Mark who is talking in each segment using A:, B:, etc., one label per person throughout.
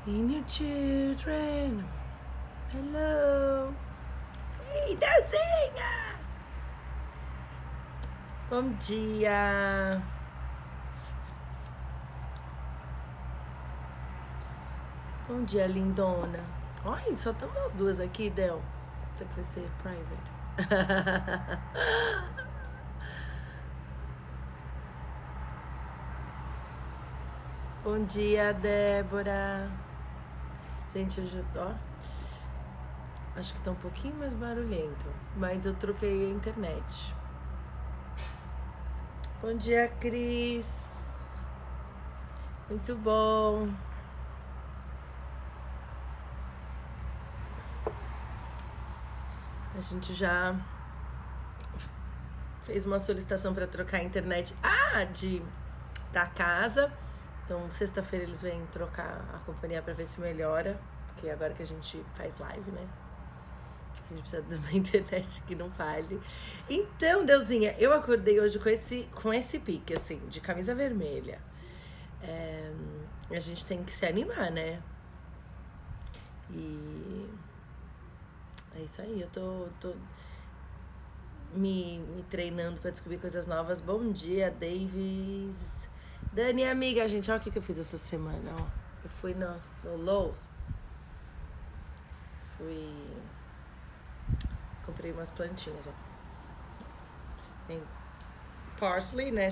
A: In your children. Hello. Ei, Delzinha! Bom dia. Bom dia, lindona. Ai, só estamos nós duas aqui, Del. Isso aqui vai ser private. Bom dia, Débora. Gente, eu já... Ó, acho que tá um pouquinho mais barulhento, mas eu troquei a internet. Bom dia, Cris. Muito bom. A gente já fez uma solicitação para trocar a internet da casa. Então, sexta-feira eles vêm trocar a companhia para ver se melhora. Porque agora que a gente faz live, né? A gente precisa de uma internet que não falhe. Então, Deusinha, eu acordei hoje com esse pique, assim, de camisa vermelha. A gente tem que se animar, né? E é isso aí, eu tô me treinando pra descobrir coisas novas. Bom dia, Davis. Dani, amiga, gente, olha o que eu fiz essa semana, ó. Eu fui no Lowe's. Comprei umas plantinhas, ó. Tem parsley, né?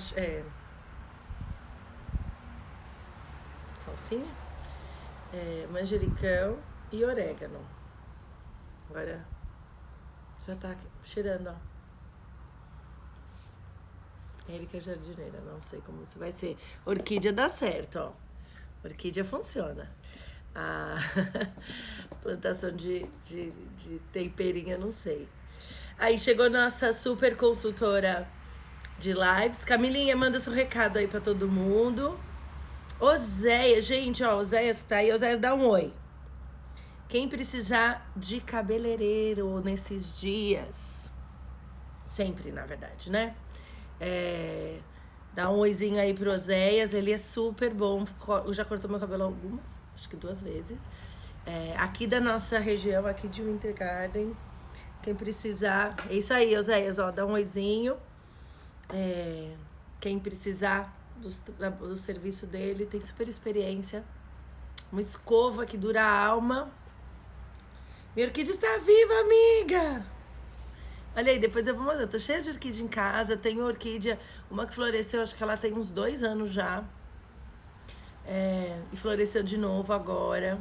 A: Salsinha. Manjericão e orégano. Agora já tá cheirando, ó. Érica é jardineira, não sei como isso vai ser. Orquídea dá certo, ó. Orquídea funciona. A plantação de temperinha, não sei. Aí chegou nossa super consultora de lives. Camilinha, manda seu recado aí pra todo mundo. Oséias, gente, ó, Oséias tá aí. Oséias, dá um oi. Quem precisar de cabeleireiro nesses dias, sempre, na verdade, né? Dá um oizinho aí pro Oséias, ele é super bom. Já cortou meu cabelo algumas, acho que 2 vezes. Aqui da nossa região, aqui de Winter Garden. Quem precisar, é isso aí, Oséias, ó, dá um oizinho. Quem precisar do serviço dele, tem super experiência. Uma escova que dura a alma. Minha orquídea está viva, amiga! Olha aí, depois eu vou mostrar. Eu tô cheia de orquídea em casa. Tenho orquídea, uma que floresceu, acho que ela tem uns 2 anos já. E floresceu de novo agora.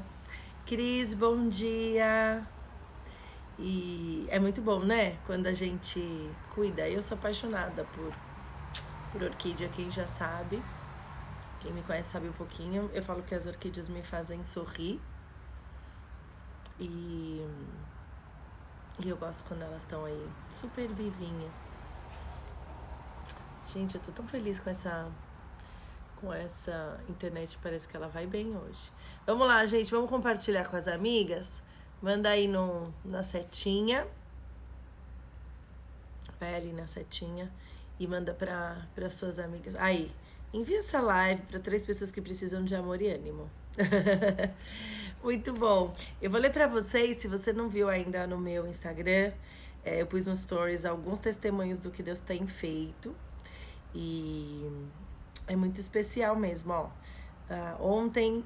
A: Cris, bom dia. E é muito bom, né? Quando a gente cuida. Eu sou apaixonada por orquídea, quem já sabe. Quem me conhece sabe um pouquinho. Eu falo que as orquídeas me fazem sorrir. E eu gosto quando elas estão aí super vivinhas. Gente, eu tô tão feliz com essa internet, parece que ela vai bem hoje. Vamos lá, gente, vamos compartilhar com as amigas. Manda aí na setinha. Vai ali na setinha e manda para suas amigas. Aí, envia essa live para 3 pessoas que precisam de amor e ânimo. Muito bom. Eu vou ler para vocês, se você não viu ainda no meu Instagram, eu pus nos stories alguns testemunhos do que Deus tem feito. E é muito especial mesmo, ó. Ontem...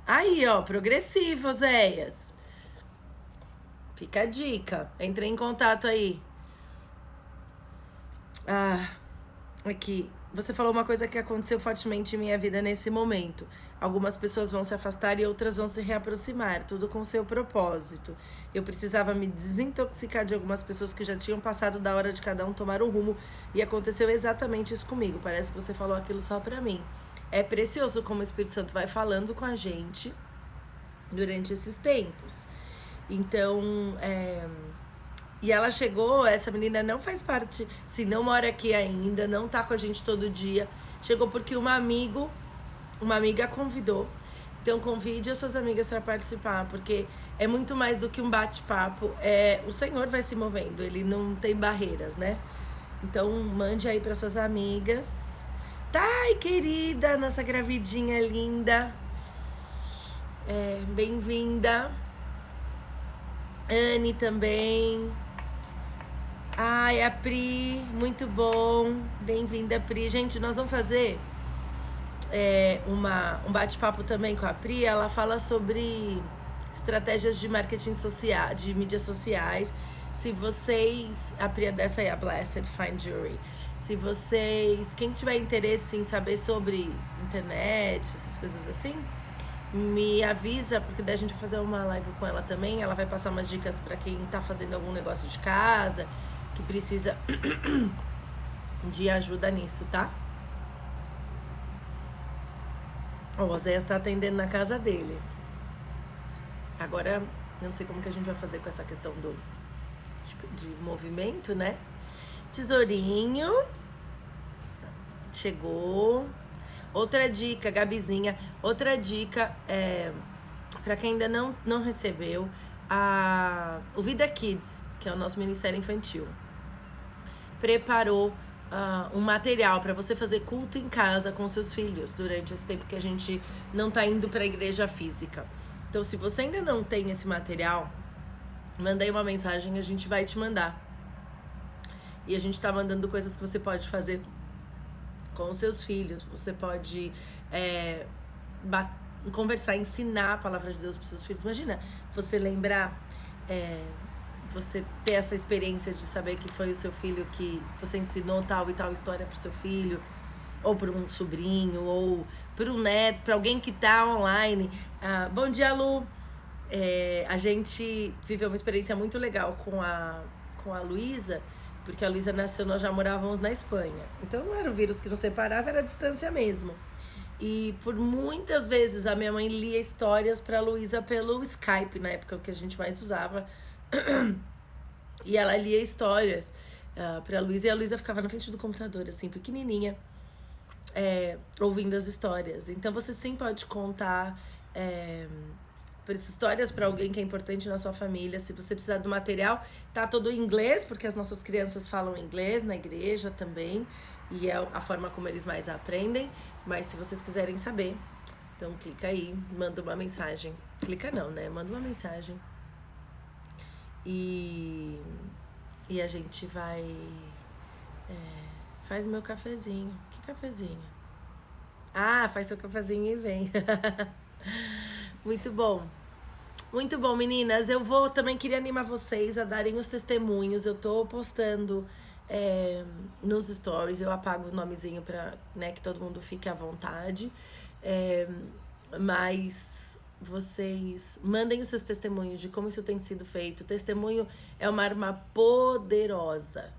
A: Aí, ó, progressivo, Oséias. Fica a dica. Entrei em contato aí. Aqui. Você falou uma coisa que aconteceu fortemente em minha vida nesse momento. Algumas pessoas vão se afastar e outras vão se reaproximar, tudo com seu propósito. Eu precisava me desintoxicar de algumas pessoas que já tinham passado da hora de cada um tomar um rumo, e aconteceu exatamente isso comigo. Parece que você falou aquilo só pra mim. É precioso como o Espírito Santo vai falando com a gente durante esses tempos. Então, e ela chegou, essa menina não faz parte, se não mora aqui ainda, não tá com a gente todo dia. Chegou porque uma amiga convidou. Então convide as suas amigas para participar, porque é muito mais do que um bate-papo. O Senhor vai se movendo, ele não tem barreiras, né? Então mande aí para suas amigas. Thay, querida, nossa gravidinha linda. Bem-vinda. Anne também. Ai, a Pri, muito bom. Bem-vinda, Pri. Gente, nós vamos fazer um bate-papo também com a Pri. Ela fala sobre estratégias de marketing social, de mídias sociais. Se vocês... A Pri é dessa aí, a Blessed Fine Jewelry. Se vocês... Quem tiver interesse em saber sobre internet, essas coisas assim, me avisa, porque daí a gente vai fazer uma live com ela também. Ela vai passar umas dicas pra quem tá fazendo algum negócio de casa, que precisa de ajuda nisso, tá? O Oséias tá atendendo na casa dele. Agora, eu não sei como que a gente vai fazer com essa questão de movimento, né? Tesourinho. Chegou. Outra dica, Gabizinha. Outra dica pra quem ainda não recebeu, o Vida Kids, que é o nosso Ministério Infantil, preparou um material para você fazer culto em casa com seus filhos durante esse tempo que a gente não tá indo para a igreja física. Então, se você ainda não tem esse material, manda aí uma mensagem, a gente vai te mandar. E a gente tá mandando coisas que você pode fazer com os seus filhos. Você pode conversar, ensinar a palavra de Deus para os seus filhos. Imagina você lembrar... você ter essa experiência de saber que foi o seu filho que você ensinou tal e tal história pro seu filho, ou para um sobrinho, ou para um neto, para alguém que tá online. Bom dia, Lu! A gente viveu uma experiência muito legal com a Luísa, porque a Luísa nasceu, nós já morávamos na Espanha. Então não era o vírus que nos separava, era a distância mesmo. E por muitas vezes a minha mãe lia histórias pra Luísa pelo Skype, na época que a gente mais usava. E ela lia histórias pra Luísa, e a Luísa ficava na frente do computador, assim, pequenininha, ouvindo as histórias. Então você sim pode contar histórias pra alguém que é importante na sua família. Se você precisar do material, tá todo em inglês, porque as nossas crianças falam inglês na igreja também, e é a forma como eles mais aprendem. Mas se vocês quiserem saber, então clica aí, manda uma mensagem. Clica não, né? Manda uma mensagem. E a gente vai... faz meu cafezinho. Que cafezinho? Faz seu cafezinho e vem. Muito bom. Muito bom, meninas. Eu também queria animar vocês a darem os testemunhos. Eu tô postando nos stories. Eu apago o nomezinho pra, né, que todo mundo fique à vontade. Mas... vocês mandem os seus testemunhos de como isso tem sido feito. O testemunho é uma arma poderosa,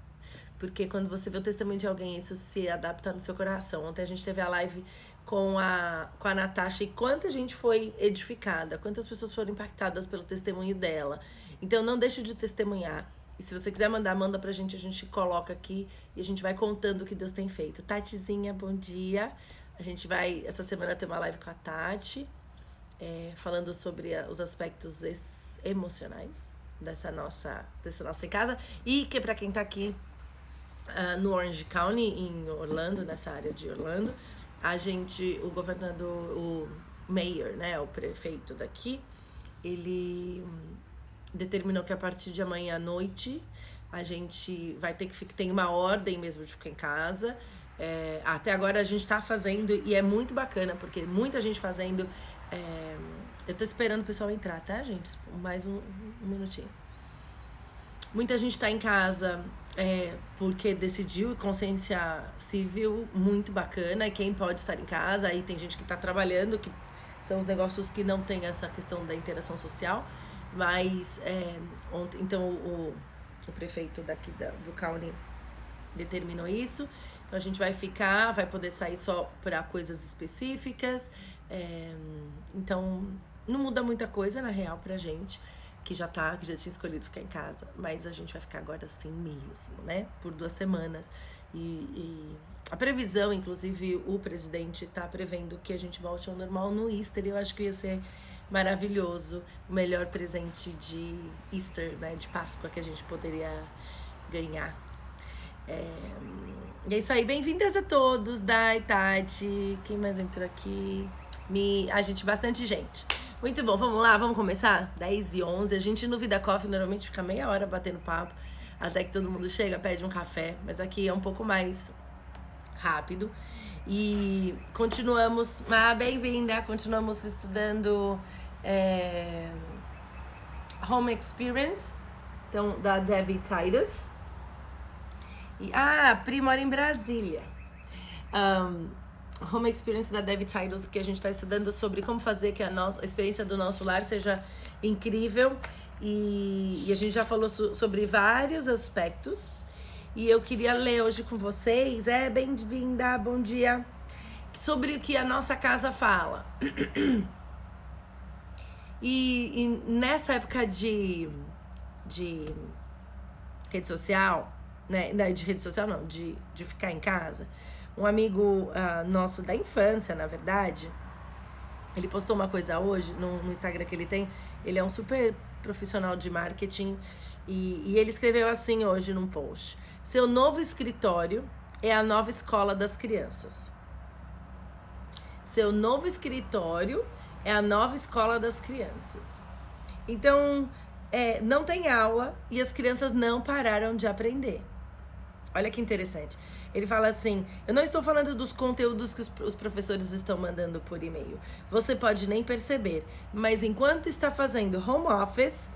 A: porque quando você vê o testemunho de alguém, isso se adapta no seu coração. Ontem a gente teve a live com a Natasha, e quanta gente foi edificada, quantas pessoas foram impactadas pelo testemunho dela. Então não deixe de testemunhar. E se você quiser mandar, manda pra gente, a gente coloca aqui e a gente vai contando o que Deus tem feito. Tatizinha, bom dia. A gente vai, essa semana, ter uma live com a Tati, falando sobre os aspectos emocionais dessa nossa casa. E que pra quem tá aqui no Orange County, em Orlando, nessa área de Orlando, o governador, o mayor, né, o prefeito daqui, ele determinou que a partir de amanhã à noite a gente vai ter que tem uma ordem mesmo de ficar em casa. Até agora a gente tá fazendo, e é muito bacana, porque muita gente fazendo. Eu tô esperando o pessoal entrar, tá, gente? Mais um minutinho. Muita gente tá em casa porque decidiu, consciência civil muito bacana, e quem pode estar em casa, aí tem gente que tá trabalhando, que são os negócios que não tem essa questão da interação social, mas ontem, então o prefeito daqui do county determinou isso. Então a gente vai poder sair só para coisas específicas. Então não muda muita coisa na real pra gente, que já tinha escolhido ficar em casa, mas a gente vai ficar agora assim mesmo, né? Por 2 semanas. E a previsão, inclusive, o presidente tá prevendo que a gente volte ao normal no Easter. Eu acho que ia ser maravilhoso, o melhor presente de Easter, né? De Páscoa que a gente poderia ganhar. E é isso aí, bem-vindas a todos, Dai, Tati, quem mais entrou aqui? A gente, bastante gente. Muito bom, vamos lá, vamos começar? 10h11, a gente no Vida Coffee normalmente fica meia hora batendo papo, até que todo mundo chega, pede um café, mas aqui é um pouco mais rápido. E continuamos, bem-vinda, continuamos estudando Home Experience, então, da Debbie Titus. E, a Pri mora em Brasília. Home Experience da Debbie Titus, que a gente está estudando sobre como fazer que a experiência do nosso lar seja incrível. E a gente já falou sobre vários aspectos. E eu queria ler hoje com vocês, bem-vinda, bom dia, sobre o que a nossa casa fala. E nessa época de rede social, né? De rede social não, de ficar em casa, um amigo nosso da infância, na verdade, ele postou uma coisa hoje no Instagram que ele tem. Ele é um super profissional de marketing e ele escreveu assim hoje num post: seu novo escritório é a nova escola das crianças. Seu novo escritório é a nova escola das crianças. Então, não tem aula e as crianças não pararam de aprender. Olha que interessante. Ele fala assim: eu não estou falando dos conteúdos que os professores estão mandando por e-mail. Você pode nem perceber, mas enquanto está fazendo home office,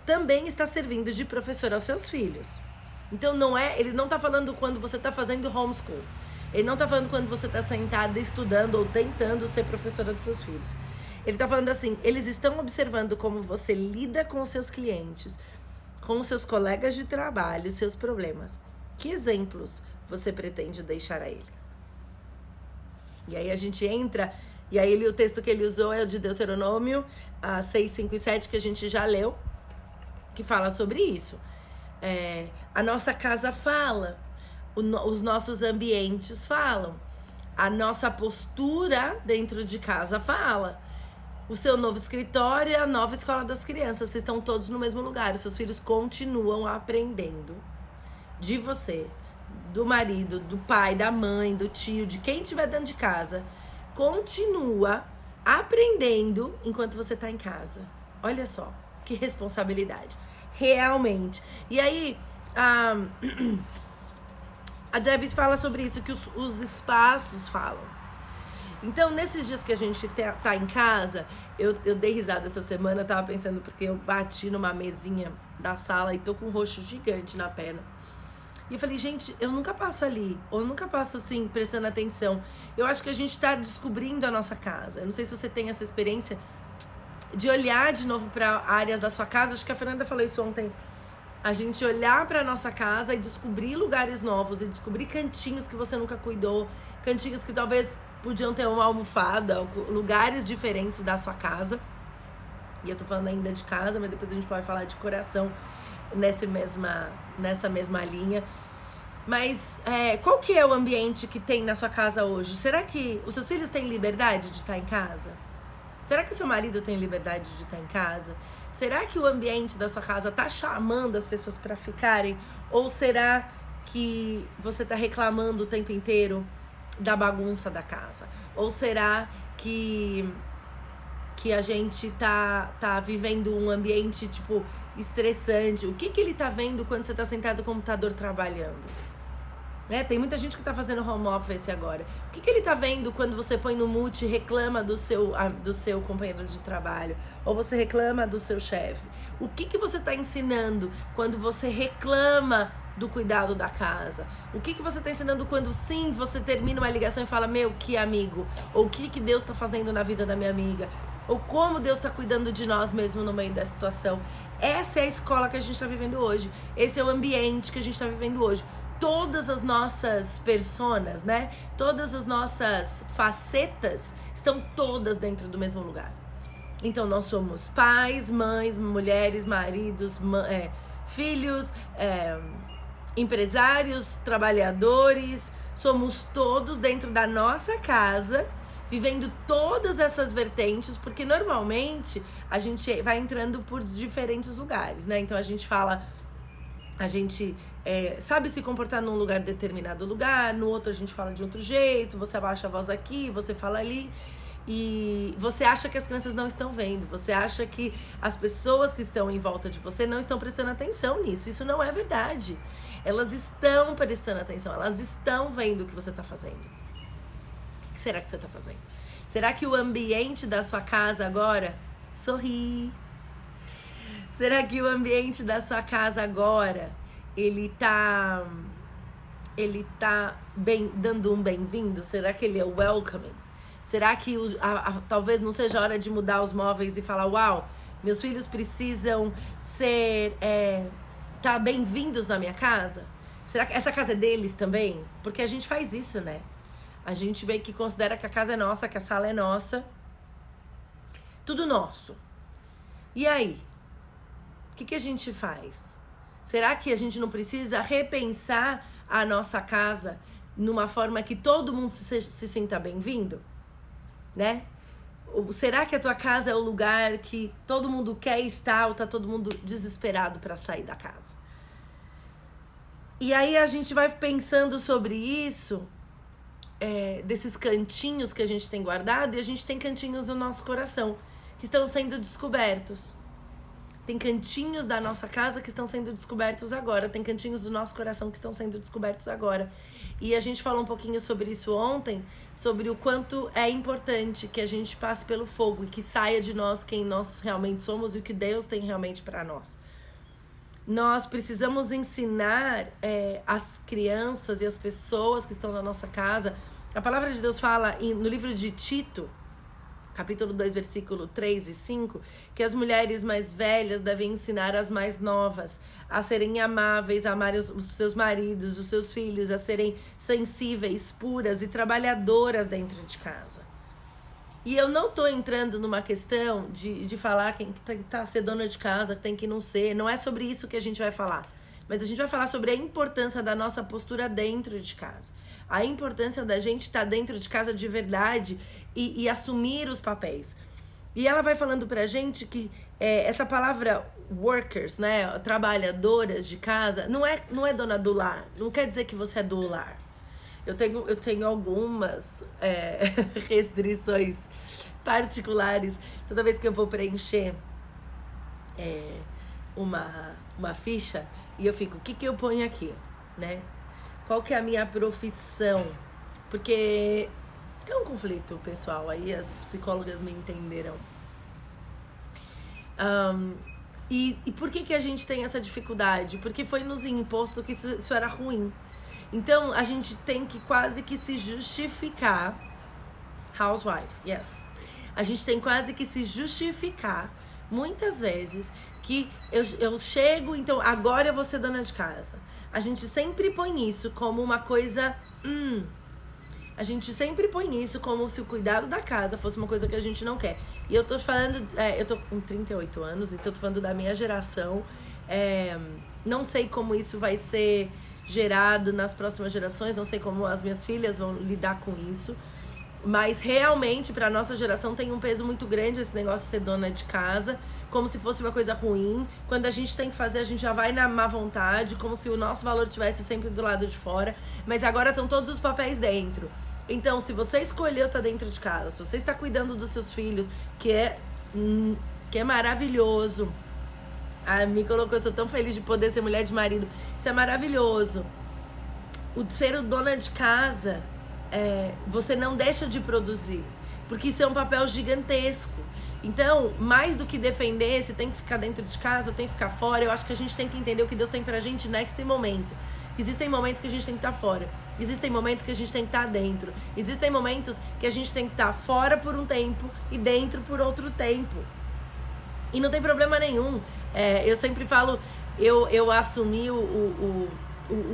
A: também está servindo de professor aos seus filhos. Então ele não está falando quando você está fazendo homeschool. Ele não está falando quando você está sentada estudando ou tentando ser professora dos seus filhos. Ele está falando assim: eles estão observando como você lida com os seus clientes, com os seus colegas de trabalho, seus problemas. Que exemplos você pretende deixar a eles? E aí a gente entra, e aí o texto que ele usou é o de Deuteronômio 6, 5 e 7, que a gente já leu, que fala sobre isso. A nossa casa fala, os nossos ambientes falam, a nossa postura dentro de casa fala. O seu novo escritório é a nova escola das crianças. Vocês estão todos no mesmo lugar. Os seus filhos continuam aprendendo de você, do marido, do pai, da mãe, do tio, de quem estiver dentro de casa. Continua aprendendo enquanto você está em casa. Olha só, que responsabilidade. Realmente. E aí, a Debbie fala sobre isso, que os espaços falam. Então, nesses dias que a gente tá em casa, eu dei risada essa semana, eu tava pensando, porque eu bati numa mesinha da sala e tô com um roxo gigante na perna. E eu falei, gente, eu nunca passo ali, ou eu nunca passo assim, prestando atenção. Eu acho que a gente tá descobrindo a nossa casa. Eu não sei se você tem essa experiência de olhar de novo para áreas da sua casa. Acho que a Fernanda falou isso ontem. A gente olhar para nossa casa e descobrir lugares novos, e descobrir cantinhos que você nunca cuidou, cantinhos que talvez podiam ter uma almofada, lugares diferentes da sua casa. E eu tô falando ainda de casa, mas depois a gente pode falar de coração nessa mesma linha. Mas qual que é o ambiente que tem na sua casa hoje? Será que os seus filhos têm liberdade de estar em casa? Será que o seu marido tem liberdade de estar em casa? Será que o ambiente da sua casa tá chamando as pessoas para ficarem? Ou será que você tá reclamando o tempo inteiro da bagunça da casa? Ou será que a gente tá vivendo um ambiente, tipo, estressante? O que ele tá vendo quando você tá sentado no computador trabalhando? Tem muita gente que tá fazendo home office agora. O que ele tá vendo quando você põe no mute e reclama do seu companheiro de trabalho? Ou você reclama do seu chefe? O que você tá ensinando quando você reclama do cuidado da casa? O que você tá ensinando quando sim, você termina uma ligação e fala, meu, que amigo? Ou o que Deus tá fazendo na vida da minha amiga? Ou como Deus tá cuidando de nós mesmo no meio da situação? Essa é a escola que a gente tá vivendo hoje. Esse é o ambiente que a gente tá vivendo hoje. Todas as nossas personas, né? Todas as nossas facetas estão todas dentro do mesmo lugar. Então, nós somos pais, mães, mulheres, maridos, filhos, empresários, trabalhadores. Somos todos dentro da nossa casa, vivendo todas essas vertentes, porque normalmente a gente vai entrando por diferentes lugares, né? Então, a gente fala A gente sabe se comportar num lugar determinado lugar, no outro a gente fala de outro jeito, você abaixa a voz aqui, você fala ali. E você acha que as crianças não estão vendo, você acha que as pessoas que estão em volta de você não estão prestando atenção nisso. Isso não é verdade. Elas estão prestando atenção, elas estão vendo o que você está fazendo. O que será que você está fazendo? Será que o ambiente da sua casa agora sorri? Será que o ambiente da sua casa agora ele tá bem, dando um bem-vindo? Será que ele é welcoming? Será que talvez não seja hora de mudar os móveis e falar, uau, meus filhos precisam ser tá bem-vindos na minha casa? Será que essa casa é deles também? Porque a gente faz isso, né? A gente meio que considera que a casa é nossa, que a sala é nossa. Tudo nosso. E aí? O que a gente faz? Será que a gente não precisa repensar a nossa casa numa forma que todo mundo se sinta bem-vindo? Né? Será que a tua casa é o lugar que todo mundo quer estar ou tá todo mundo desesperado para sair da casa? E aí a gente vai pensando sobre isso, desses cantinhos que a gente tem guardado, e a gente tem cantinhos no nosso coração que estão sendo descobertos. Tem cantinhos da nossa casa que estão sendo descobertos agora. Tem cantinhos do nosso coração que estão sendo descobertos agora. E a gente falou um pouquinho sobre isso ontem, sobre o quanto é importante que a gente passe pelo fogo e que saia de nós quem nós realmente somos e o que Deus tem realmente para nós. Nós precisamos ensinar as crianças e as pessoas que estão na nossa casa. A palavra de Deus fala no livro de Tito, capítulo 2, versículo 3 e 5, que as mulheres mais velhas devem ensinar as mais novas a serem amáveis, a amarem os seus maridos, os seus filhos, a serem sensíveis, puras e trabalhadoras dentro de casa. E eu não tô entrando numa questão de falar quem tem que ser dona de casa, tem que não ser. Não é sobre isso que a gente vai falar. Mas a gente vai falar sobre a importância da nossa postura dentro de casa. A importância da gente estar dentro de casa de verdade e assumir os papéis. E ela vai falando pra gente que essa palavra workers, né, trabalhadoras de casa, não é dona do lar. Não quer dizer que você é do lar. Eu tenho algumas restrições particulares. Toda vez que eu vou preencher uma ficha, e eu fico, o que eu ponho aqui, né? Qual que é a minha profissão? Porque é um conflito pessoal, aí as psicólogas me entenderão. E por que a gente tem essa dificuldade? Porque foi nos imposto que isso era ruim. Então, a gente tem que quase que se justificar. Housewife, yes. A gente tem quase que se justificar, muitas vezes, que eu chego, então agora eu vou ser dona de casa. A gente sempre põe isso como uma coisa... A gente sempre põe isso como se o cuidado da casa fosse uma coisa que a gente não quer. E eu tô falando... eu tô com 38 anos, então eu tô falando da minha geração. Não sei como isso vai ser gerado nas próximas gerações, não sei como as minhas filhas vão lidar com isso, mas realmente para nossa geração tem um peso muito grande esse negócio de ser dona de casa, como se fosse uma coisa ruim. Quando a gente tem que fazer, a gente já vai na má vontade, como se o nosso valor estivesse sempre do lado de fora, mas agora estão todos os papéis dentro. Então, se você escolheu estar dentro de casa, se você está cuidando dos seus filhos, que é maravilhoso. Me colocou, eu sou tão feliz de poder ser mulher de marido. Isso é maravilhoso. Ser dona de casa, você não deixa de produzir, porque isso é um papel gigantesco. Então, mais do que defender se tem que ficar dentro de casa ou tem que ficar fora, eu acho que a gente tem que entender o que Deus tem pra gente nesse momento. Existem momentos que a gente tem que estar fora, existem momentos que a gente tem que estar dentro, existem momentos que a gente tem que estar fora por um tempo e dentro por outro tempo. E não tem problema nenhum. Eu sempre falo, eu assumi o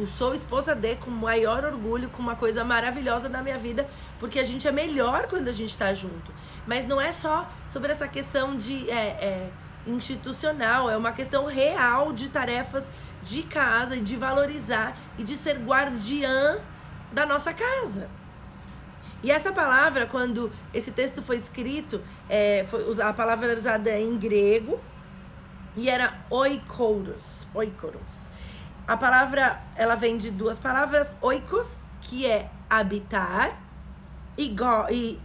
A: sou esposa de com o maior orgulho, com uma coisa maravilhosa da minha vida, porque a gente é melhor quando a gente tá junto. Mas não é só sobre essa questão de institucional, é uma questão real de tarefas de casa e de valorizar e de ser guardiã da nossa casa. E essa palavra, quando esse texto foi escrito, a palavra era usada em grego e era oikoros. A palavra, ela vem de duas palavras, oikos, que é habitar, e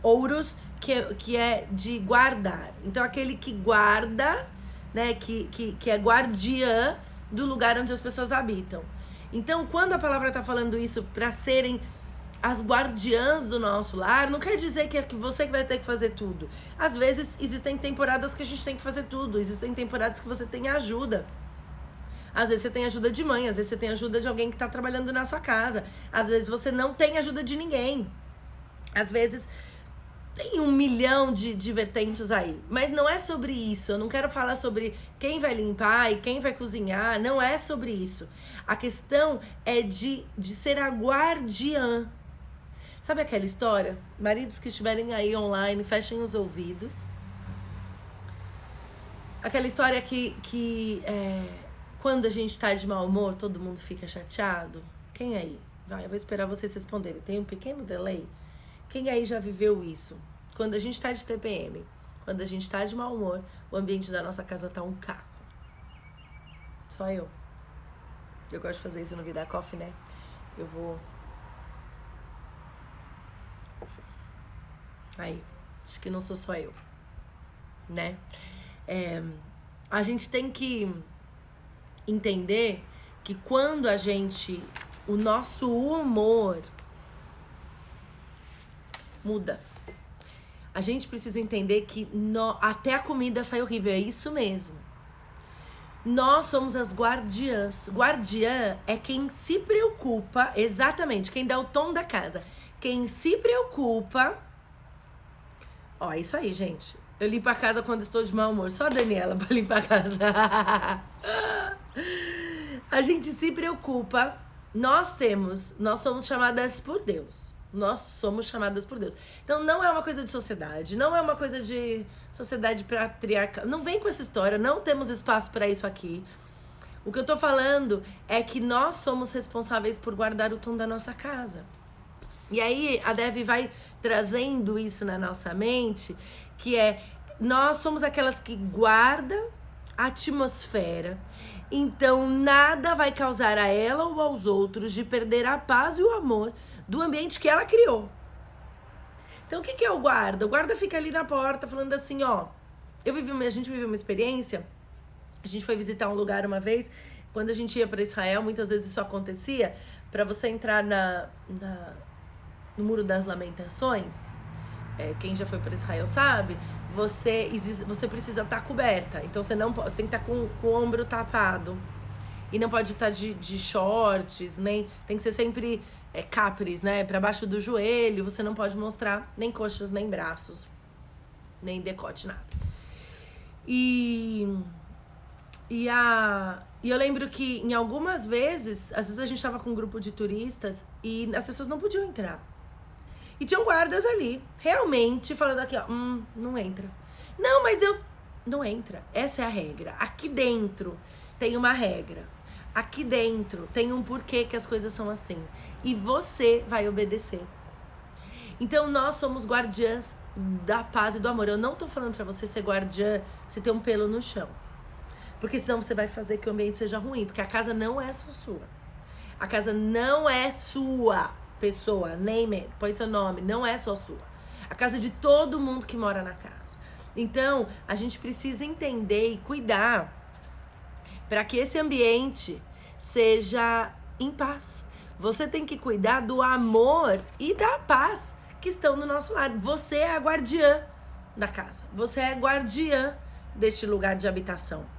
A: ouros, que é de guardar. Então, aquele que guarda, né, que é guardiã do lugar onde as pessoas habitam. Então, quando a palavra tá falando isso para serem as guardiãs do nosso lar, não quer dizer que é você que vai ter que fazer tudo. Às vezes, existem temporadas que a gente tem que fazer tudo. Existem temporadas que você tem ajuda. Às vezes você tem ajuda de mãe, às vezes você tem ajuda de alguém que tá trabalhando na sua casa. Às vezes você não tem ajuda de ninguém. Às vezes tem 1 milhão de vertentes aí. Mas não é sobre isso. Eu não quero falar sobre quem vai limpar e quem vai cozinhar. Não é sobre isso. A questão é de ser a guardiã. Sabe aquela história? Maridos que estiverem aí online, fechem os ouvidos. Aquela história que quando a gente tá de mau humor, todo mundo fica chateado. Quem aí? Vai, eu vou esperar vocês responderem. Tem um pequeno delay. Quem aí já viveu isso? Quando a gente tá de TPM, quando a gente tá de mau humor, o ambiente da nossa casa tá um caco. Só eu. Eu gosto de fazer isso no Vida Coffee, né? Eu vou... Aí, acho que não sou só eu, né? A gente tem que entender que quando o nosso humor muda, a gente precisa entender que até a comida sai horrível, é isso mesmo. Nós somos as guardiãs. Guardiã é quem se preocupa, exatamente, quem dá o tom da casa. Quem se preocupa... Ó, é isso aí, gente. Eu limpo a casa quando estou de mau humor. Só a Daniela pra limpar a casa. A gente se preocupa. Nós somos chamadas por Deus. Nós somos chamadas por Deus. Então não é uma coisa de sociedade. Não é uma coisa de sociedade patriarcal. Não vem com essa história. Não temos espaço para isso aqui. O que eu tô falando é que nós somos responsáveis por guardar o tom da nossa casa. E aí a Devi vai trazendo isso na nossa mente, que nós somos aquelas que guardam a atmosfera. Então nada vai causar a ela ou aos outros de perder a paz e o amor do ambiente que ela criou. Então o que é o guarda? O guarda fica ali na porta falando assim, ó, a gente viveu uma experiência, a gente foi visitar um lugar uma vez, quando a gente ia para Israel, muitas vezes isso acontecia, para você entrar no Muro das Lamentações, quem já foi para Israel sabe, você precisa estar coberta. Então você tem que estar com o ombro tapado. E não pode estar de shorts, nem tem que ser sempre capris, né? Para baixo do joelho, você não pode mostrar nem coxas, nem braços, nem decote, nada. E eu lembro que em algumas vezes, às vezes a gente tava com um grupo de turistas e as pessoas não podiam entrar. E tinham guardas ali, realmente, falando aqui, ó, não entra. Não, mas não entra. Essa é a regra. Aqui dentro tem uma regra. Aqui dentro tem um porquê que as coisas são assim. E você vai obedecer. Então, nós somos guardiãs da paz e do amor. Eu não tô falando pra você ser guardiã se ter um pelo no chão. Porque senão você vai fazer que o ambiente seja ruim. Porque a casa não é só sua. A casa não é sua. Pessoa, name it, põe seu nome, não é só sua. A casa é de todo mundo que mora na casa. Então, a gente precisa entender e cuidar para que esse ambiente seja em paz. Você tem que cuidar do amor e da paz que estão no nosso lado. Você é a guardiã da casa. Você é a guardiã deste lugar de habitação.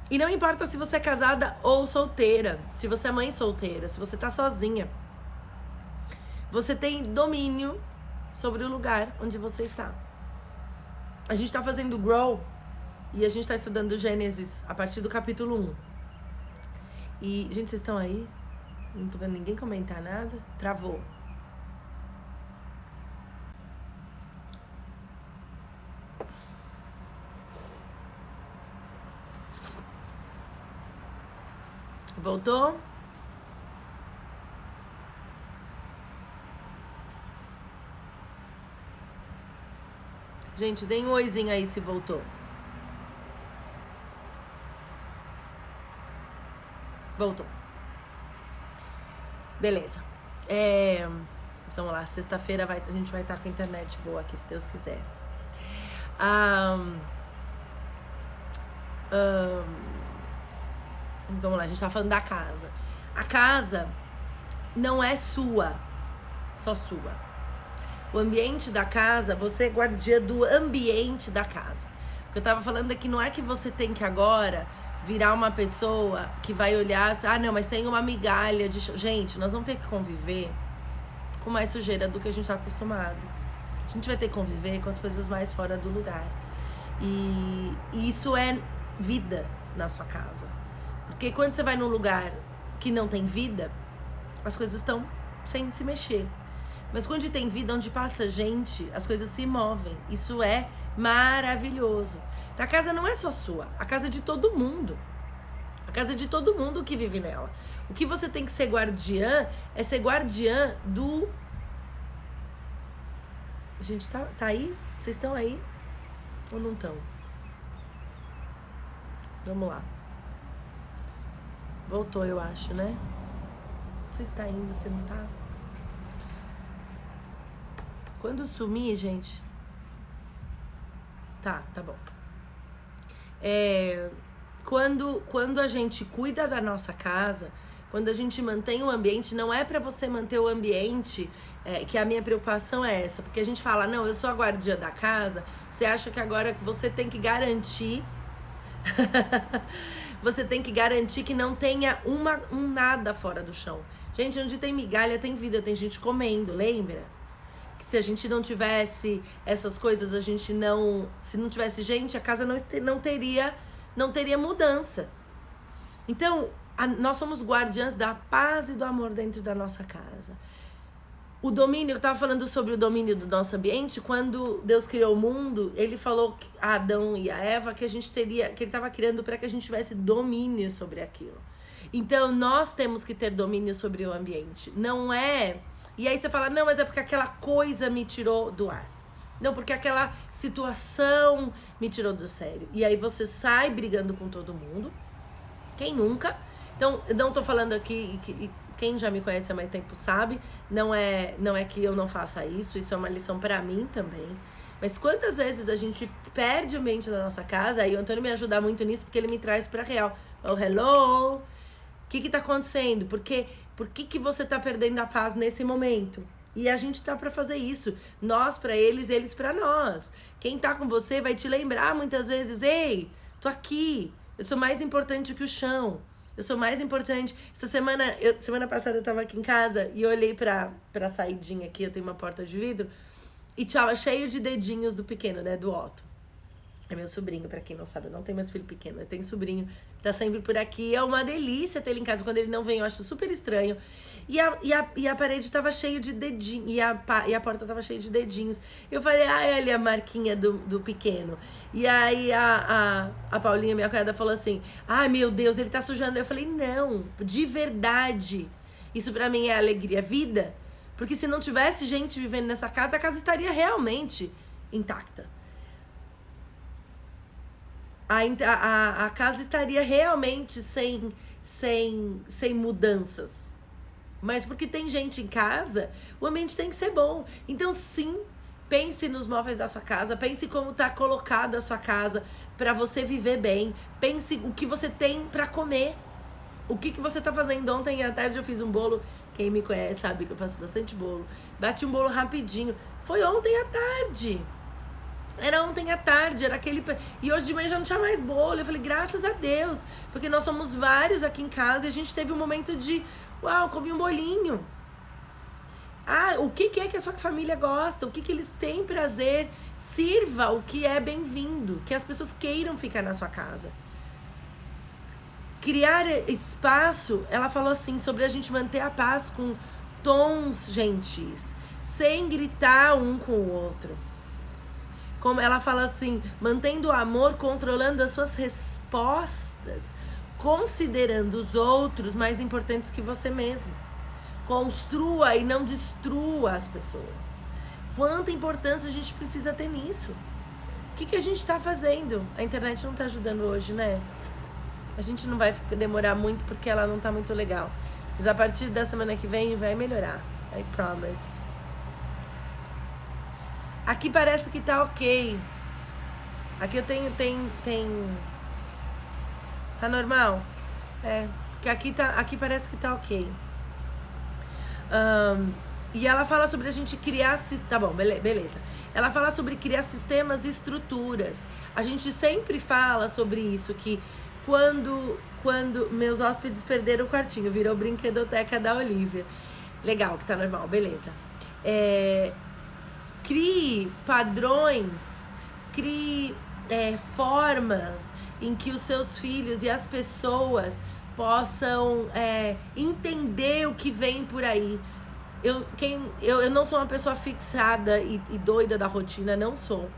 A: E não importa se você é casada ou solteira, se você é mãe solteira, se você tá sozinha, você tem domínio sobre o lugar onde você está. A gente tá fazendo Grow e a gente tá estudando Gênesis a partir do capítulo 1. E, gente, vocês estão aí? Não tô vendo ninguém comentar nada. Travou. Voltou? Gente, deem um oizinho aí se voltou. Voltou. Beleza. Vamos lá, sexta-feira a gente vai estar com a internet boa aqui, se Deus quiser. Vamos lá, a gente tá falando da casa. A casa não é sua, só sua. O ambiente da casa, você é guardiã do ambiente da casa. O que eu tava falando é que não é que você tem que agora virar uma pessoa que vai olhar assim, não, mas tem uma migalha de... Gente, nós vamos ter que conviver com mais sujeira do que a gente tá acostumado. A gente vai ter que conviver com as coisas mais fora do lugar. E isso é vida na sua casa. Porque quando você vai num lugar que não tem vida, as coisas estão sem se mexer. Mas quando tem vida, onde passa gente, as coisas se movem. Isso é maravilhoso. Então, a casa não é só sua, a casa é de todo mundo. A casa é de todo mundo que vive nela. O que você tem que ser guardiã é ser guardiã do... Gente, tá aí? Vocês estão aí? Ou não estão? Vamos lá. Voltou, eu acho, né? Você está indo, você não tá? Quando sumir, gente... Tá bom. Quando a gente cuida da nossa casa, quando a gente mantém o ambiente, não é pra você manter o ambiente, que a minha preocupação é essa. Porque a gente fala, não, eu sou a guardiã da casa, você acha que agora você tem que garantir... Você tem que garantir que não tenha um nada fora do chão. Gente, onde tem migalha tem vida, tem gente comendo, lembra? Que se a gente não tivesse essas coisas, a gente não... Se não tivesse gente, a casa não teria mudança. Então, nós somos guardiãs da paz e do amor dentro da nossa casa. O domínio, eu estava falando sobre o domínio do nosso ambiente, quando Deus criou o mundo, ele falou a Adão e a Eva que ele estava criando para que a gente tivesse domínio sobre aquilo. Então, nós temos que ter domínio sobre o ambiente. Não é... E aí você fala, não, mas é porque aquela coisa me tirou do ar. Não, porque aquela situação me tirou do sério. E aí você sai brigando com todo mundo. Quem nunca? Então, eu não tô falando aqui... Quem já me conhece há mais tempo sabe, não é que eu não faça isso é uma lição pra mim também. Mas quantas vezes a gente perde o ambiente da nossa casa, aí o Antônio me ajuda muito nisso, porque ele me traz pra real. Hello, o que tá acontecendo? Por que você tá perdendo a paz nesse momento? E a gente tá pra fazer isso. Nós pra eles, eles pra nós. Quem tá com você vai te lembrar muitas vezes, ei, tô aqui, eu sou mais importante que o chão. Eu sou mais importante. Semana passada eu tava aqui em casa e eu olhei pra saidinha aqui, eu tenho uma porta de vidro, e tava cheio de dedinhos do pequeno, né, do Otto. É meu sobrinho, pra quem não sabe, eu não tenho mais filho pequeno, eu tenho sobrinho, tá sempre por aqui, é uma delícia ter ele em casa. Quando ele não vem, eu acho super estranho. E a parede tava cheia de dedinhos, e a porta tava cheia de dedinhos. Eu falei, olha a marquinha do pequeno. E aí a Paulinha, minha cunhada, falou assim, meu Deus, ele tá sujando. Eu falei, não, de verdade, isso pra mim é alegria, vida. Porque se não tivesse gente vivendo nessa casa, a casa estaria realmente intacta. A casa estaria realmente sem mudanças. Mas porque tem gente em casa, o ambiente tem que ser bom. Então, sim, pense nos móveis da sua casa, pense como está colocada a sua casa para você viver bem. Pense o que você tem para comer. O que você tá fazendo? Ontem à tarde eu fiz um bolo. Quem me conhece sabe que eu faço bastante bolo. Bati um bolo rapidinho. Foi ontem à tarde. Era ontem à tarde, era aquele... E hoje de manhã já não tinha mais bolo. Eu falei, graças a Deus. Porque nós somos vários aqui em casa e a gente teve um momento de... Uau, comi um bolinho. O que é que a sua família gosta? O que eles têm prazer? Sirva o que é bem-vindo. Que as pessoas queiram ficar na sua casa. Criar espaço, ela falou assim, sobre a gente manter a paz com tons gentis. Sem gritar um com o outro. Como ela fala assim, mantendo o amor, controlando as suas respostas, considerando os outros mais importantes que você mesmo. Construa e não destrua as pessoas. Quanta importância a gente precisa ter nisso? O que a gente está fazendo? A internet não está ajudando hoje, né? A gente não vai demorar muito porque ela não tá muito legal. Mas a partir da semana que vem vai melhorar. I promise. Aqui parece que tá ok. Aqui eu tenho... Tá normal? Porque aqui parece que tá ok. E ela fala sobre a gente criar... Tá bom, beleza. Ela fala sobre criar sistemas e estruturas. A gente sempre fala sobre isso, que quando meus hóspedes perderam o quartinho, virou brinquedoteca da Olivia. Legal, que tá normal, beleza. Crie padrões, crie formas em que os seus filhos e as pessoas possam entender o que vem por aí. Eu não sou uma pessoa fixada e doida da rotina, não sou.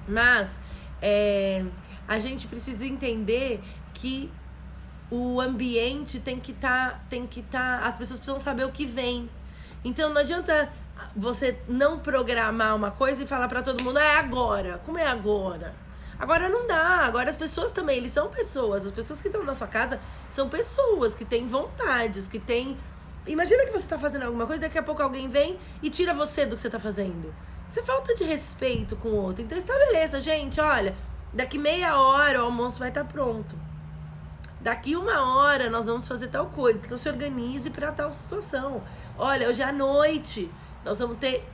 A: Mas a gente precisa entender que o ambiente tem que tá, as pessoas precisam saber o que vem. Então não adianta você não programar uma coisa e falar pra todo mundo, é agora. Como é agora? Agora não dá. Agora as pessoas também, eles são pessoas. As pessoas que estão na sua casa são pessoas que têm vontades, que têm... Imagina que você tá fazendo alguma coisa, daqui a pouco alguém vem e tira você do que você tá fazendo. Isso é falta de respeito com o outro. Então estabeleça, gente, olha, daqui meia hora o almoço vai estar pronto. Daqui 1 hora nós vamos fazer tal coisa. Então se organize para tal situação. Olha, hoje à noite nós vamos ter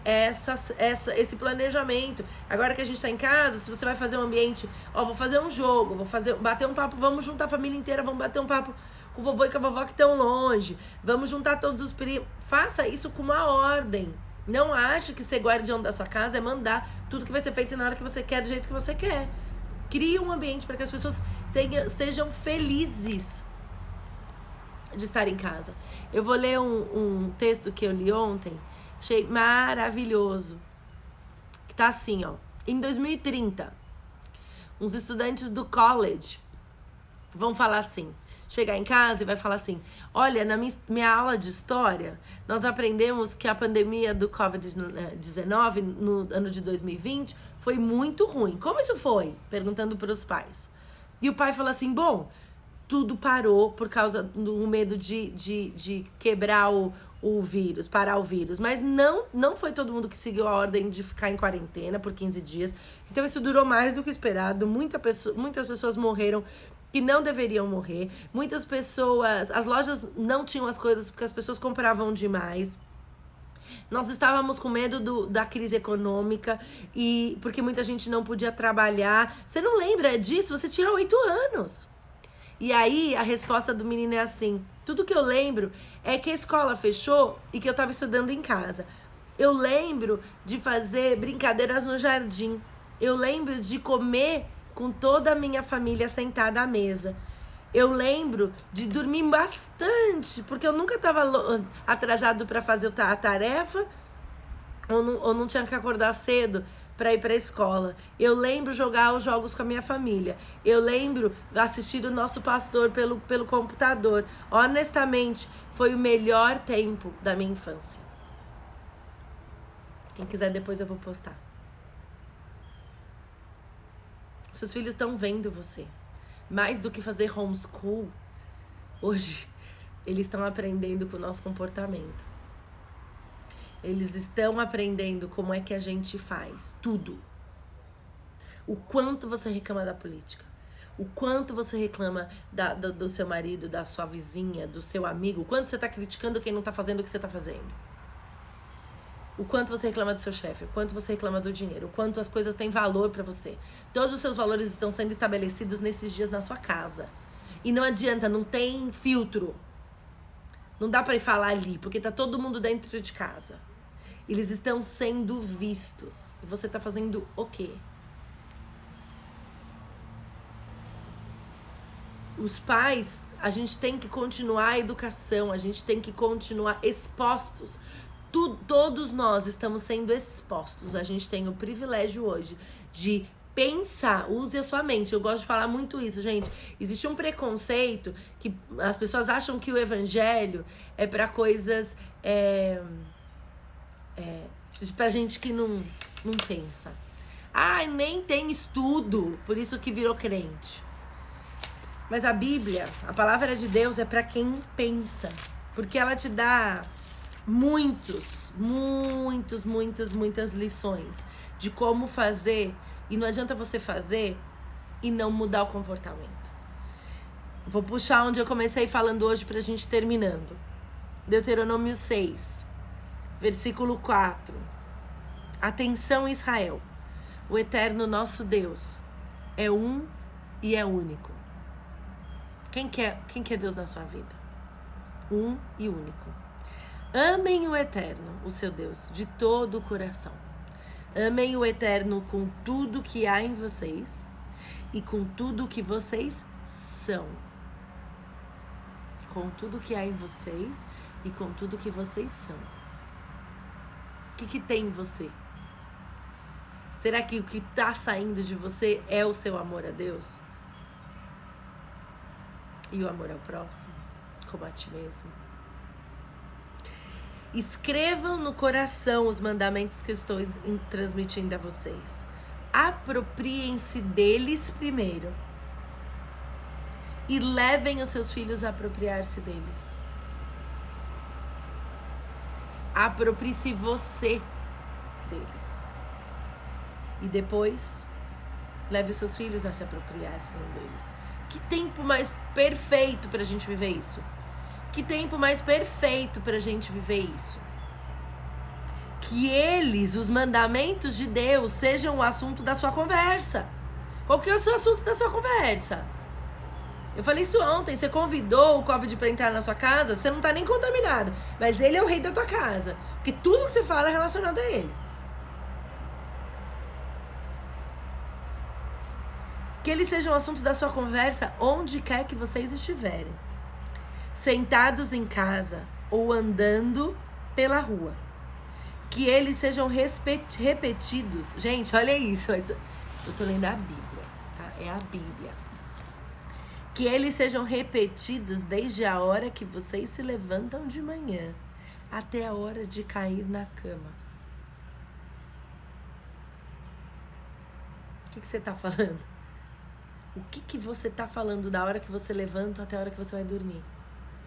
A: esse planejamento. Agora que a gente tá em casa, se você vai fazer um ambiente, vou fazer um jogo, bater um papo, vamos juntar a família inteira, vamos bater um papo com o vovô e com a vovó que estão longe. Vamos juntar todos os primos. Faça isso com uma ordem. Não ache que ser guardião da sua casa é mandar tudo que vai ser feito na hora que você quer, do jeito que você quer. Crie um ambiente para que as pessoas estejam felizes de estar em casa. Eu vou ler um texto que eu li ontem, achei maravilhoso, que tá assim, ó. Em 2030, uns estudantes do college vão falar assim, chegar em casa e vai falar assim, olha, na minha aula de história, nós aprendemos que a pandemia do Covid-19 no ano de 2020 foi muito ruim. Como isso foi? Perguntando para os pais. E o pai falou assim, bom, tudo parou por causa do medo de quebrar o vírus, parar o vírus. Mas não foi todo mundo que seguiu a ordem de ficar em quarentena por 15 dias. Então isso durou mais do que esperado. Muitas pessoas morreram que não deveriam morrer. Muitas pessoas... As lojas não tinham as coisas porque as pessoas compravam demais. Nós estávamos com medo da crise econômica e porque muita gente não podia trabalhar. Você não lembra disso? Você tinha 8 anos. E aí a resposta do menino é assim, tudo que eu lembro é que a escola fechou e que eu estava estudando em casa. Eu lembro de fazer brincadeiras no jardim. Eu lembro de comer com toda a minha família sentada à mesa. Eu lembro de dormir bastante, porque eu nunca estava atrasado para fazer a tarefa ou não tinha que acordar cedo para ir para a escola. Eu lembro jogar os jogos com a minha família. Eu lembro assistir o nosso pastor pelo computador. Honestamente, foi o melhor tempo da minha infância. Quem quiser depois eu vou postar. Seus filhos estão vendo você. Mais do que fazer homeschool, hoje eles estão aprendendo com o nosso comportamento. Eles estão aprendendo como é que a gente faz tudo. O quanto você reclama da política. O quanto você reclama do seu marido, da sua vizinha, do seu amigo. O quanto você está criticando quem não está fazendo o que você está fazendo. O quanto você reclama do seu chefe, o quanto você reclama do dinheiro, o quanto as coisas têm valor pra você. Todos os seus valores estão sendo estabelecidos nesses dias na sua casa. E não adianta, não tem filtro. Não dá pra ir falar ali, porque tá todo mundo dentro de casa. Eles estão sendo vistos. E você tá fazendo o quê? Os pais, a gente tem que continuar a educação, a gente tem que continuar expostos. Todos nós estamos sendo expostos. A gente tem o privilégio hoje de pensar, use a sua mente. Eu gosto de falar muito isso, gente. Existe um preconceito que as pessoas acham que o evangelho é para coisas... pra gente que não pensa. Nem tem estudo, por isso que virou crente. Mas a Bíblia, a palavra de Deus é para quem pensa. Porque ela te dá muitas lições de como fazer. E não adianta você fazer e não mudar o comportamento. Vou puxar onde eu comecei falando hoje pra gente terminando. Deuteronômio 6, versículo 4. Atenção, Israel. O eterno nosso Deus é um e é único. Quem quer Deus na sua vida? Um e único. Amem o eterno, o seu Deus, de todo o coração. Amem o eterno com tudo que há em vocês e com tudo que vocês são. Com tudo que há em vocês e com tudo que vocês são. O que tem em você? Será que o que está saindo de você é o seu amor a Deus? E o amor ao próximo? Como a ti mesmo? Escrevam no coração os mandamentos que eu estou transmitindo a vocês. Apropriem-se deles primeiro. E levem os seus filhos a apropriar-se deles. Aproprie-se você deles. E depois, leve os seus filhos a se apropriarem deles. Que tempo mais perfeito pra gente viver isso? Que tempo mais perfeito pra gente viver isso? Que eles, os mandamentos de Deus, sejam o assunto da sua conversa. Qual que é o seu assunto da sua conversa? Eu falei isso ontem, você convidou o Covid pra entrar na sua casa, você não tá nem contaminado. Mas ele é o rei da tua casa. Porque tudo que você fala é relacionado a ele. Que ele seja um assunto da sua conversa onde quer que vocês estiverem. Sentados em casa ou andando pela rua. Que eles sejam repetidos. Gente, olha isso. Eu tô lendo a Bíblia, tá? É a Bíblia. Que eles sejam repetidos desde a hora que vocês se levantam de manhã até a hora de cair na cama. O que você tá falando? O que você tá falando da hora que você levanta até a hora que você vai dormir?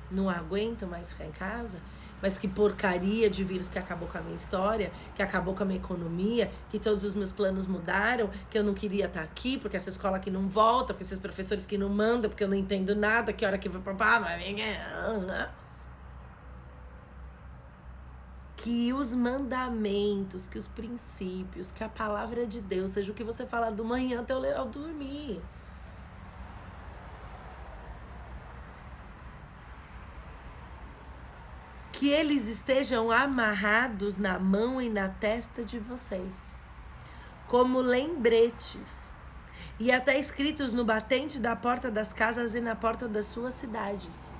A: Não aguento mais ficar em casa? Mas que porcaria de vírus que acabou com a minha história, que acabou com a minha economia, que todos os meus planos mudaram, que eu não queria estar aqui, porque essa escola aqui não volta, porque esses professores que não mandam, porque eu não entendo nada, que hora que vai papá, que os mandamentos, que os princípios, que a palavra de Deus seja o que você fala do manhã até eu dormir. Que eles estejam amarrados na mão e na testa de vocês, como lembretes, e até escritos no batente da porta das casas e na porta das suas cidades.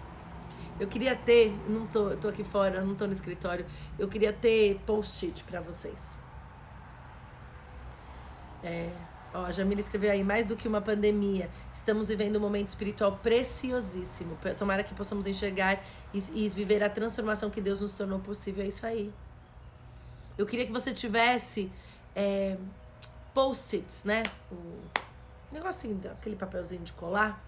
A: Eu queria ter, eu tô aqui fora, eu não tô no escritório, eu queria ter post-it pra vocês. Ó, a Jamila escreveu aí, mais do que uma pandemia, estamos vivendo um momento espiritual preciosíssimo. Tomara que possamos enxergar e viver a transformação que Deus nos tornou possível. É isso aí. Eu queria que você tivesse post-its, né? Um negocinho, aquele papelzinho de colar.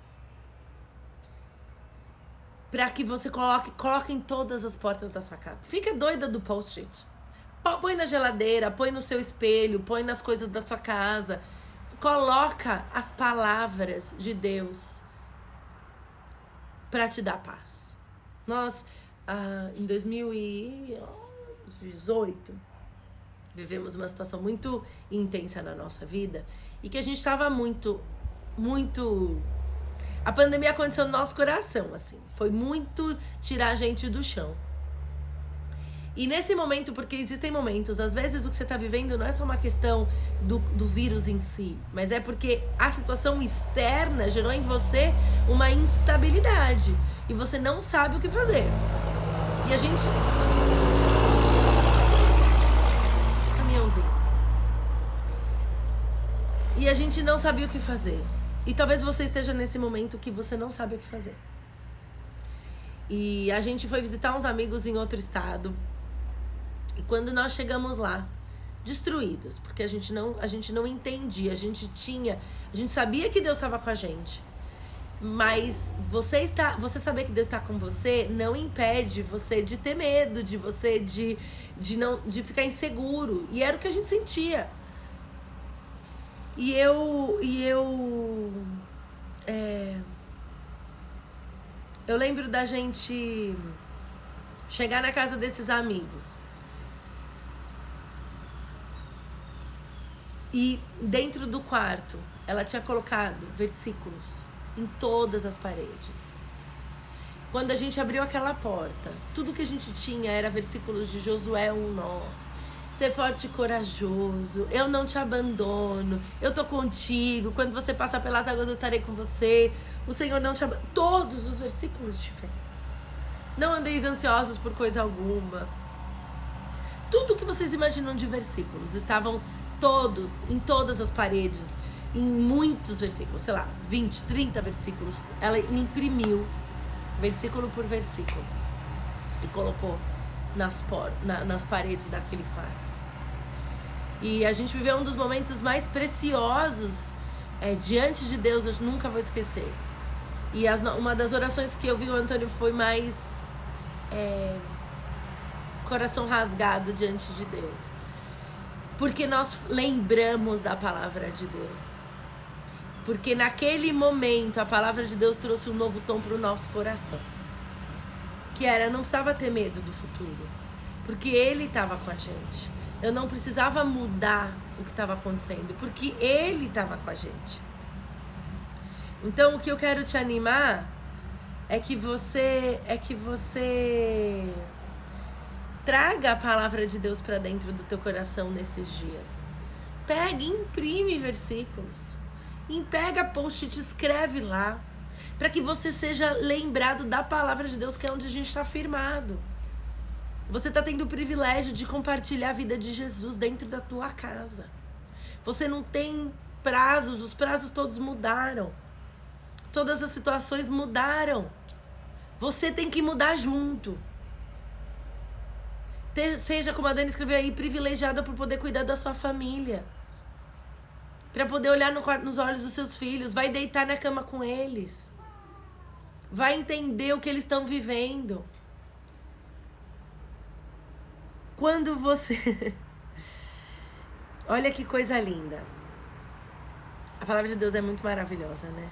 A: Pra que você coloque em todas as portas da sua casa. Fica doida do post-it. Põe na geladeira, põe no seu espelho, põe nas coisas da sua casa. Coloca as palavras de Deus para te dar paz. Nós, em 2018, vivemos uma situação muito intensa na nossa vida e que a gente estava muito... A pandemia aconteceu no nosso coração, assim. Foi muito tirar a gente do chão. E nesse momento, porque existem momentos, às vezes o que você está vivendo não é só uma questão do vírus em si, mas é porque a situação externa gerou em você uma instabilidade e você não sabe o que fazer. E a gente... Caminhãozinho. E a gente não sabia o que fazer. E talvez você esteja nesse momento que você não sabe o que fazer. E a gente foi visitar uns amigos em outro estado. E quando nós chegamos lá, destruídos, porque a gente não entendia, a gente sabia que Deus estava com a gente, Mas você saber que Deus está com você não impede você de ter medo, de você de ficar inseguro. E era o que a gente sentia. Eu lembro da gente chegar na casa desses amigos. E dentro do quarto, ela tinha colocado versículos em todas as paredes. Quando a gente abriu aquela porta, tudo que a gente tinha era versículos de Josué 1:9. Ser forte e corajoso, eu não te abandono, eu tô contigo, quando você passar pelas águas eu estarei com você, o Senhor não te abandono. Todos os versículos de fé. Não andeis ansiosos por coisa alguma. Tudo que vocês imaginam de versículos estavam todos, em todas as paredes, em muitos versículos, sei lá, 20, 30 versículos. Ela imprimiu versículo por versículo e colocou nas paredes daquele quarto. E a gente viveu um dos momentos mais preciosos diante de Deus, eu nunca vou esquecer. E uma das orações que eu vi o Antônio foi mais coração rasgado diante de Deus. Porque nós lembramos da palavra de Deus. Porque naquele momento a palavra de Deus trouxe um novo tom para o nosso coração. Que era, não precisava ter medo do futuro. Porque Ele estava com a gente. Eu não precisava mudar o que estava acontecendo. Porque Ele estava com a gente. Então o que eu quero te animar é que você traga a palavra de Deus para dentro do teu coração nesses dias. Pega e imprime versículos. Pega post-it, escreve lá. Para que você seja lembrado da palavra de Deus, que é onde a gente está firmado. Você está tendo o privilégio de compartilhar a vida de Jesus dentro da tua casa. Você não tem prazos, os prazos todos mudaram. Todas as situações mudaram. Você tem que mudar junto. Seja, como a Dani escreveu aí, privilegiada por poder cuidar da sua família. Para poder olhar nos olhos dos seus filhos. Vai deitar na cama com eles. Vai entender o que eles estão vivendo. Quando você... Olha que coisa linda. A palavra de Deus é muito maravilhosa, né?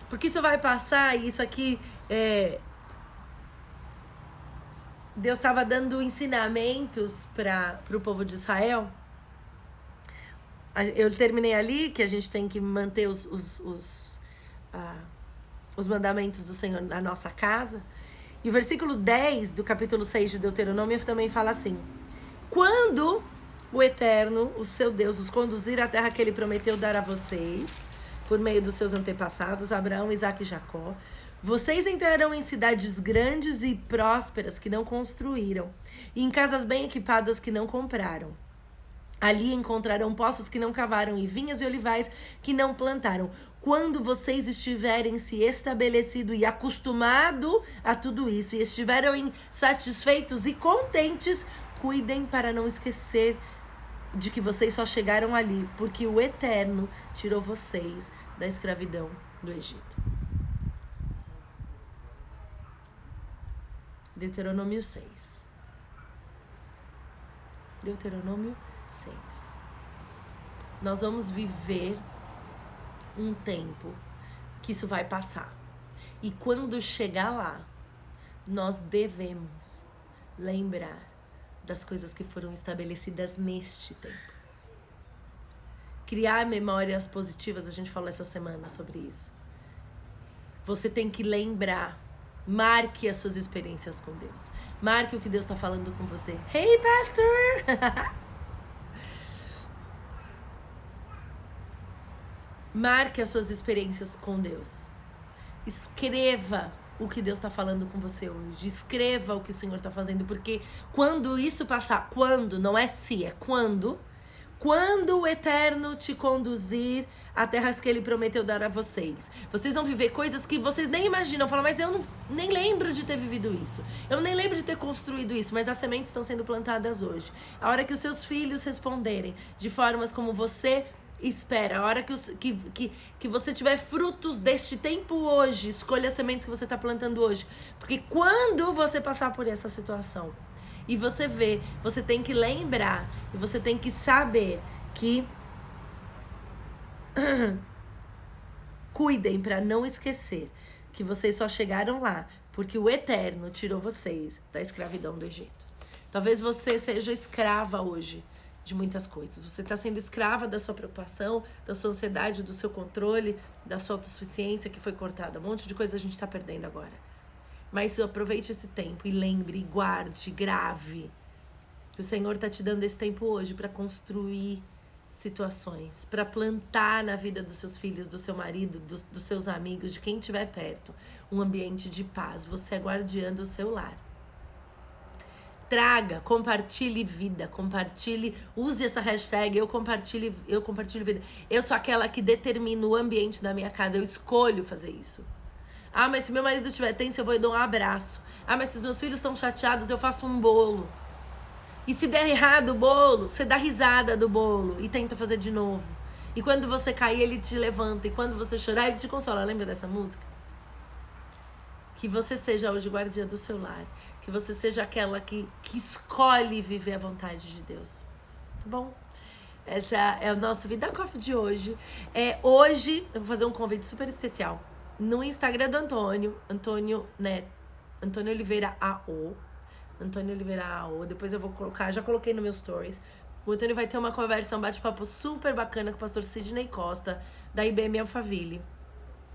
A: Porque isso vai passar e isso aqui Deus estava dando ensinamentos para o povo de Israel. Eu terminei ali que a gente tem que manter os mandamentos do Senhor na nossa casa. E o versículo 10 do capítulo 6 de Deuteronômio também fala assim: quando o Eterno, o seu Deus, os conduzir à terra que Ele prometeu dar a vocês, por meio dos seus antepassados, Abraão, Isaque e Jacó, vocês entrarão em cidades grandes e prósperas que não construíram, e em casas bem equipadas que não compraram. Ali encontrarão poços que não cavaram e vinhas e olivais que não plantaram. Quando vocês estiverem se estabelecido e acostumado a tudo isso e estiverem satisfeitos e contentes, cuidem para não esquecer de que vocês só chegaram ali porque o Eterno tirou vocês da escravidão do Egito. Deuteronômio 6. Deuteronômio 6. Nós vamos viver um tempo que isso vai passar. E quando chegar lá, nós devemos lembrar das coisas que foram estabelecidas neste tempo. Criar memórias positivas, a gente falou essa semana sobre isso. Você tem que lembrar. Marque as suas experiências com Deus. Marque o que Deus está falando com você. Hey, pastor! Marque as suas experiências com Deus. Escreva o que Deus está falando com você hoje. Escreva o que o Senhor está fazendo. Porque quando isso passar, quando, não é se, é quando o Eterno te conduzir a terras que Ele prometeu dar a vocês. Vocês vão viver coisas que vocês nem imaginam. Falam, mas eu nem lembro de ter vivido isso. Eu nem lembro de ter construído isso. Mas as sementes estão sendo plantadas hoje. A hora que os seus filhos responderem de formas como você Espera, a hora que você tiver frutos deste tempo hoje, escolha as sementes que você está plantando hoje. Porque quando você passar por essa situação e você vê, você tem que lembrar e você tem que saber que cuidem para não esquecer que vocês só chegaram lá porque o Eterno tirou vocês da escravidão do Egito. Talvez você seja escrava hoje de muitas coisas. Você está sendo escrava da sua preocupação, da sua ansiedade, do seu controle, da sua autossuficiência que foi cortada. Um monte de coisa a gente está perdendo agora. Mas aproveite esse tempo e lembre, guarde, grave. Que o Senhor está te dando esse tempo hoje para construir situações, para plantar na vida dos seus filhos, do seu marido, dos seus amigos, de quem estiver perto, um ambiente de paz. Você é guardiã do seu lar. Traga, compartilhe vida, compartilhe, use essa hashtag, eu compartilho vida. Eu sou aquela que determina o ambiente da minha casa, eu escolho fazer isso. Ah, mas se meu marido estiver tenso, eu vou dar um abraço. Ah, mas se os meus filhos estão chateados, eu faço um bolo. E se der errado o bolo, você dá risada do bolo e tenta fazer de novo. E quando você cair, ele te levanta. E quando você chorar, ele te consola. Lembra dessa música? Que você seja hoje guardiã do seu lar. Que você seja aquela que escolhe viver a vontade de Deus. Tá bom? Esse é o nosso Vida Coffee de hoje. Hoje eu vou fazer um convite super especial. No Instagram do Antônio Oliveira AO. Antônio Oliveira AO. Depois eu vou colocar, já coloquei no meus stories. O Antônio vai ter uma conversa, um bate-papo super bacana com o pastor Sidney Costa, da IBM Alphaville.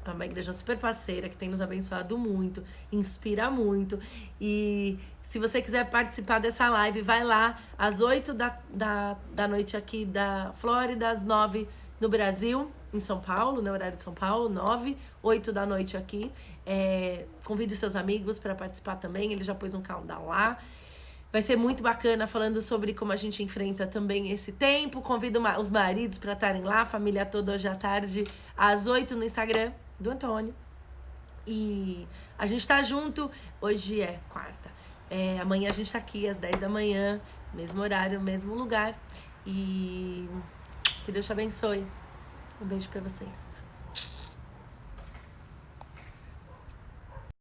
A: É uma igreja super parceira que tem nos abençoado muito, inspira muito. E se você quiser participar dessa live, vai lá às 8 da noite aqui da Flórida, às 9 no Brasil, em São Paulo, no horário de São Paulo, 9, 8 da noite aqui. Convide os seus amigos para participar também, ele já pôs um countdown lá. Vai ser muito bacana falando sobre como a gente enfrenta também esse tempo. Convido os maridos para estarem lá, a família toda hoje à tarde, às 8 no Instagram do Antônio. E a gente tá junto, hoje é quarta. Amanhã a gente tá aqui às 10 da manhã, mesmo horário, mesmo lugar. E que Deus te abençoe. Um beijo pra vocês.